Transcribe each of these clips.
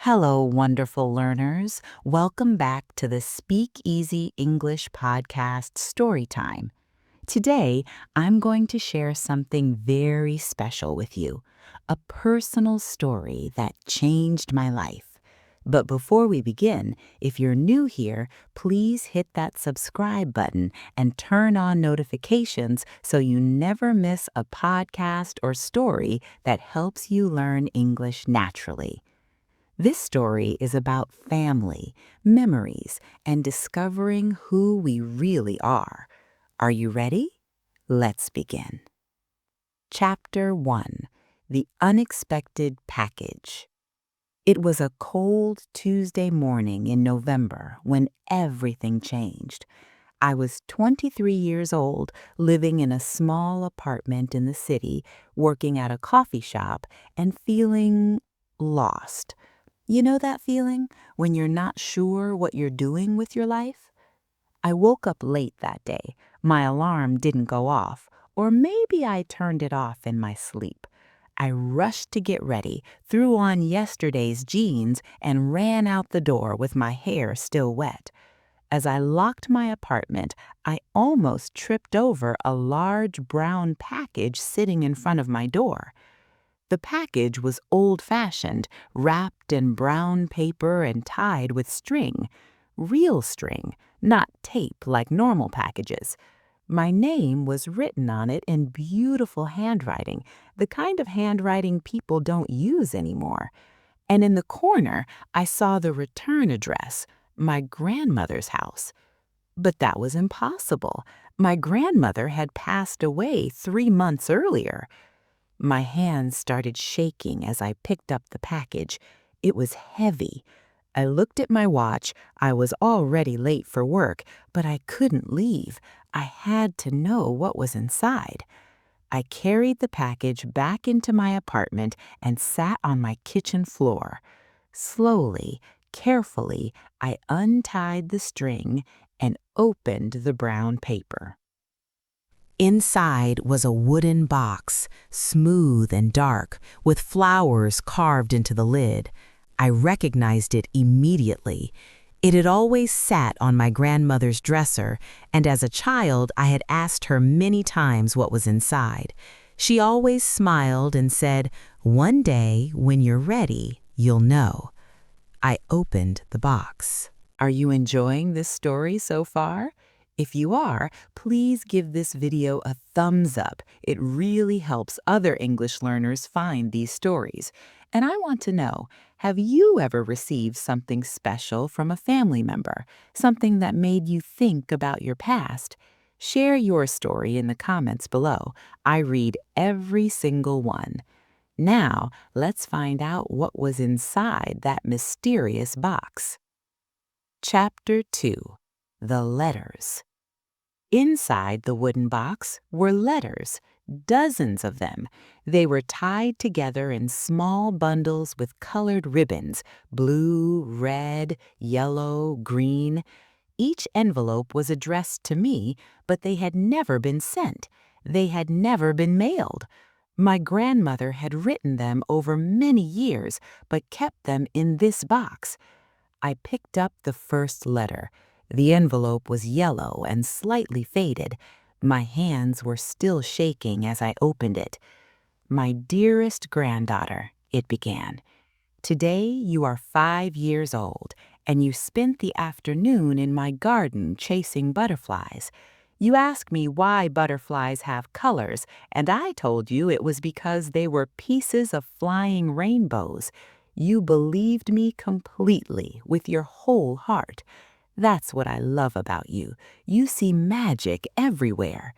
Hello, wonderful learners. Welcome back to the Speak Easy English podcast story time. Today, I'm going to share something very special with you, a personal story that changed my life. But before we begin, if you're new here, please hit that subscribe button and turn on notifications so you never miss a podcast or story that helps you learn English naturally. This story is about family, memories, and discovering who we really are. Are you ready? Let's begin. Chapter 1: The Unexpected Package. It was a cold Tuesday morning in November when everything changed. I was 23 years old, living in a small apartment in the city, working at a coffee shop, and feeling lost. You know that feeling when you're not sure what you're doing with your life? I woke up late that day. My alarm didn't go off, or maybe I turned it off in my sleep. I rushed to get ready, threw on yesterday's jeans, and ran out the door with my hair still wet. As I locked my apartment, I almost tripped over a large brown package sitting in front of my door. The package was old-fashioned, wrapped in brown paper and tied with string. Real string, not tape like normal packages. My name was written on it in beautiful handwriting, the kind of handwriting people don't use anymore. And in the corner, I saw the return address, my grandmother's house. But that was impossible. My grandmother had passed away 3 months earlier. My hands started shaking as I picked up the package. It was heavy. I looked at my watch. I was already late for work, but I couldn't leave. I had to know what was inside. I carried the package back into my apartment and sat on my kitchen floor. Slowly, carefully, I untied the string and opened the brown paper. Inside was a wooden box, smooth and dark, with flowers carved into the lid. I recognized it immediately. It had always sat on my grandmother's dresser, and as a child I had asked her many times what was inside. She always smiled and said, "One day, when you're ready, you'll know." I opened the box. Are you enjoying this story so far? If you are, please give this video a thumbs up. It really helps other English learners find these stories. And I want to know, have you ever received something special from a family member? Something that made you think about your past? Share your story in the comments below. I read every single one. Now, let's find out what was inside that mysterious box. Chapter 2: The Letters. Inside the wooden box were letters, dozens of them. They were tied together in small bundles with colored ribbons, blue, red, yellow, green. Each envelope was addressed to me, but they had never been sent. They had never been mailed. My grandmother had written them over many years, but kept them in this box. I picked up the first letter. The envelope was yellow and slightly faded. My hands were still shaking as I opened it. "My dearest granddaughter," it began. "Today you are 5 years old, and you spent the afternoon in my garden chasing butterflies. You asked me why butterflies have colors, and I told you it was because they were pieces of flying rainbows. You believed me completely with your whole heart. That's what I love about you. You see magic everywhere."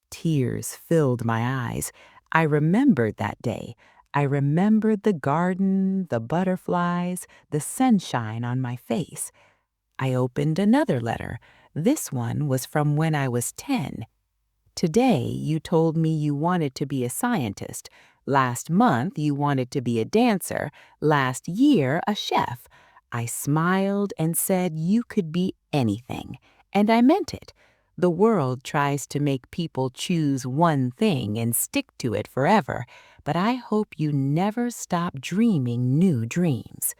Tears filled my eyes. I remembered that day. I remembered the garden, the butterflies, the sunshine on my face. I opened another letter. This one was from when I was 10. "Today you told me you wanted to be a scientist. Last month you wanted to be a dancer. Last year a chef. I smiled and said you could be anything. And I meant it. The world tries to make people choose one thing and stick to it forever, but I hope you never stop dreaming new dreams."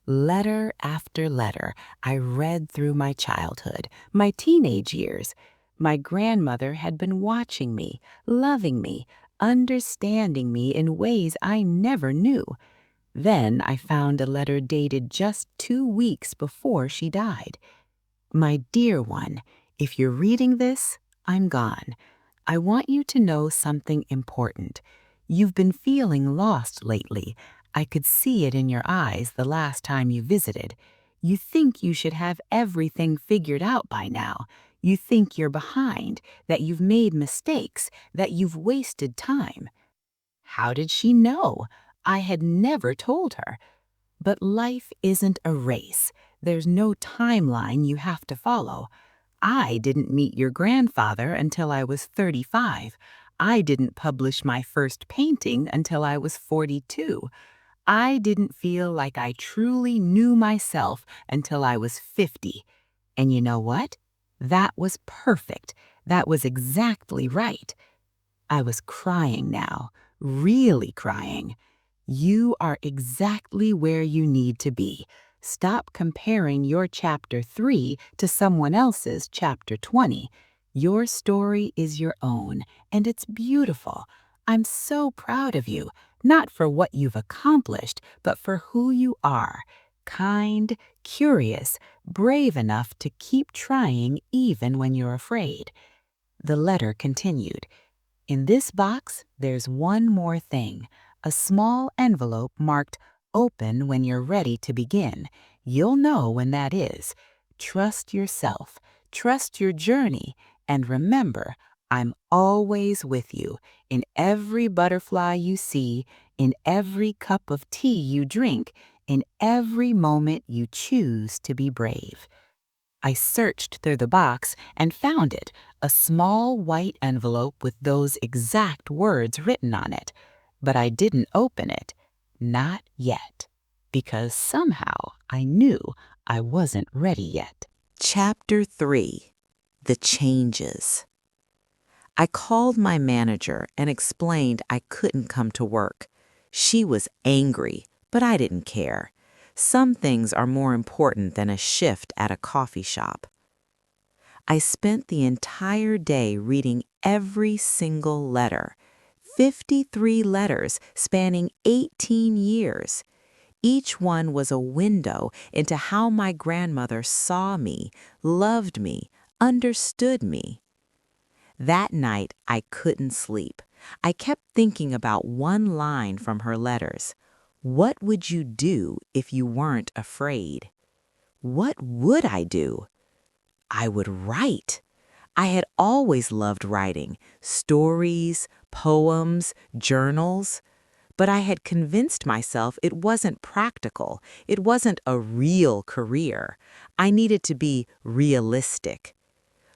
Letter after letter, I read through my childhood, my teenage years. My grandmother had been watching me, loving me, understanding me in ways I never knew. Then I found a letter dated just 2 weeks before she died. My dear one, if you're reading this, I'm gone. I want you to know something important. You've been feeling lost lately. I could see it in your eyes the last time you visited. You think you should have everything figured out by now. You think you're behind, that you've made mistakes, that you've wasted time. How did she know? I had never told her. But life isn't a race. There's no timeline you have to follow. I didn't meet your grandfather until I was 35. I didn't publish my first painting until I was 42. I didn't feel like I truly knew myself until I was 50. And you know what? That was perfect. That was exactly right. I was crying now, really crying. You are exactly where you need to be. Stop comparing your chapter 3 to someone else's chapter 20. Your story is your own, and it's beautiful. I'm so proud of you, not for what you've accomplished, but for who you are. Kind, curious, brave enough to keep trying even when you're afraid. The letter continued. In this box, there's one more thing, a small envelope marked "Open when you're ready to begin." You'll know when that is. Trust yourself, trust your journey, and remember, I'm always with you, in every butterfly you see, in every cup of tea you drink, in every moment you choose to be brave. I searched through the box and found it, a small white envelope with those exact words written on it. But I didn't open it. Not yet. Because somehow I knew I wasn't ready yet. Chapter 3. The Changes. I called my manager and explained I couldn't come to work. She was angry, but I didn't care. Some things are more important than a shift at a coffee shop. I spent the entire day reading every single letter. 53 letters spanning 18 years. Each one was a window into how my grandmother saw me, loved me, understood me. That night, I couldn't sleep. I kept thinking about one line from her letters. What would you do if you weren't afraid? What would I do? I would write. I had always loved writing, stories, poems, journals. But I had convinced myself it wasn't practical. It wasn't a real career. I needed to be realistic.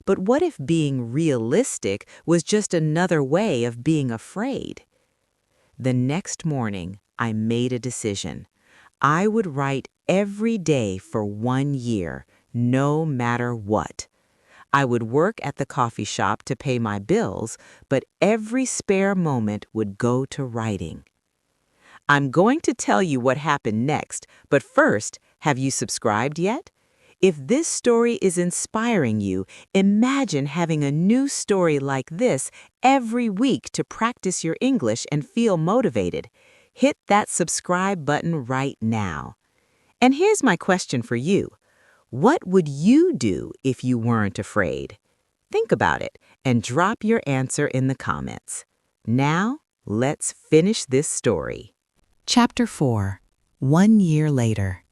But what if being realistic was just another way of being afraid? The next morning, I made a decision. I would write every day for 1 year, no matter what. I would work at the coffee shop to pay my bills, but every spare moment would go to writing. I'm going to tell you what happened next, but first, have you subscribed yet? If this story is inspiring you, imagine having a new story like this every week to practice your English and feel motivated. Hit that subscribe button right now. And here's my question for you. What would you do if you weren't afraid? Think about it and drop your answer in the comments. Now, let's finish this story. Chapter 4. 1 year later.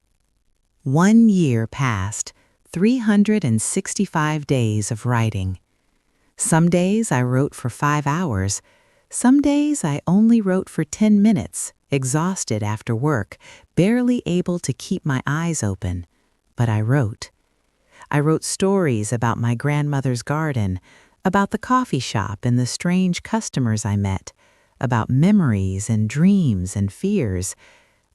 1 year passed, 365 days of writing. Some days I wrote for 5 hours. Some days I only wrote for 10 minutes, exhausted after work, barely able to keep my eyes open. But I wrote. I wrote stories about my grandmother's garden, about the coffee shop and the strange customers I met, about memories and dreams and fears.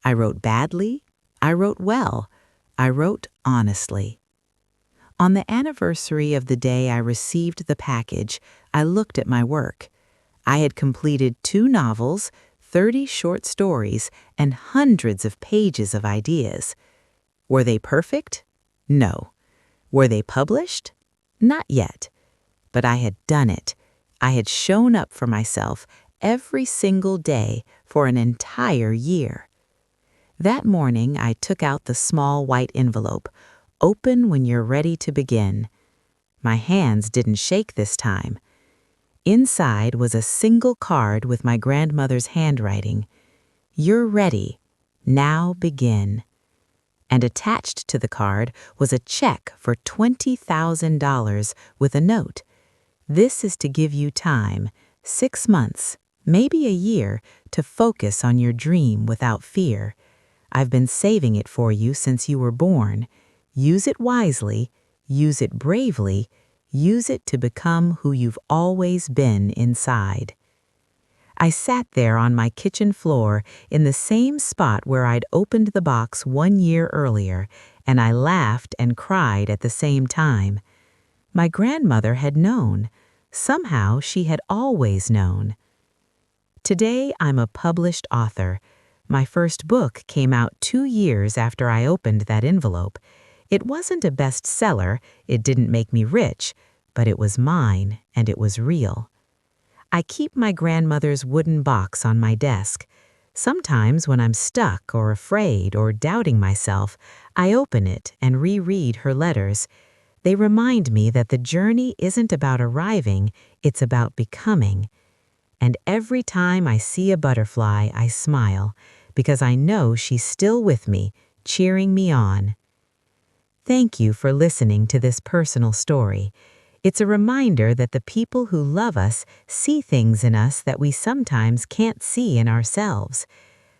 I wrote badly. I wrote well. I wrote honestly. On the anniversary of the day I received the package, I looked at my work. I had completed 2 novels, 30 short stories, and hundreds of pages of ideas. Were they perfect? No. Were they published? Not yet. But I had done it. I had shown up for myself every single day for an entire year. That morning, I took out the small white envelope. Open when you're ready to begin. My hands didn't shake this time. Inside was a single card with my grandmother's handwriting. You're ready. Now begin. And attached to the card was a check for $20,000 with a note. This is to give you time, 6 months, maybe a year, to focus on your dream without fear. I've been saving it for you since you were born. Use it wisely, use it bravely, use it to become who you've always been inside. I sat there on my kitchen floor in the same spot where I'd opened the box 1 year earlier, and I laughed and cried at the same time. My grandmother had known. Somehow she had always known. Today I'm a published author. My first book came out 2 years after I opened that envelope. It wasn't a bestseller, it didn't make me rich, but it was mine and it was real. I keep my grandmother's wooden box on my desk. Sometimes when I'm stuck or afraid or doubting myself, I open it and reread her letters. They remind me that the journey isn't about arriving, it's about becoming. And every time I see a butterfly, I smile, because I know she's still with me, cheering me on. Thank you for listening to this personal story. It's a reminder that the people who love us see things in us that we sometimes can't see in ourselves.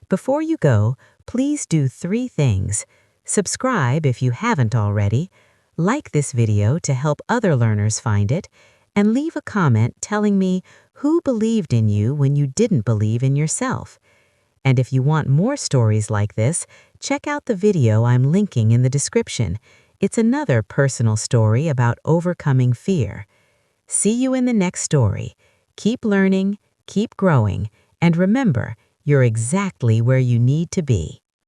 Before you go, please do 3 things. Subscribe if you haven't already, like this video to help other learners find it, and leave a comment telling me who believed in you when you didn't believe in yourself. And if you want more stories like this, check out the video I'm linking in the description. It's another personal story about overcoming fear. See you in the next story. Keep learning, keep growing, and remember, you're exactly where you need to be.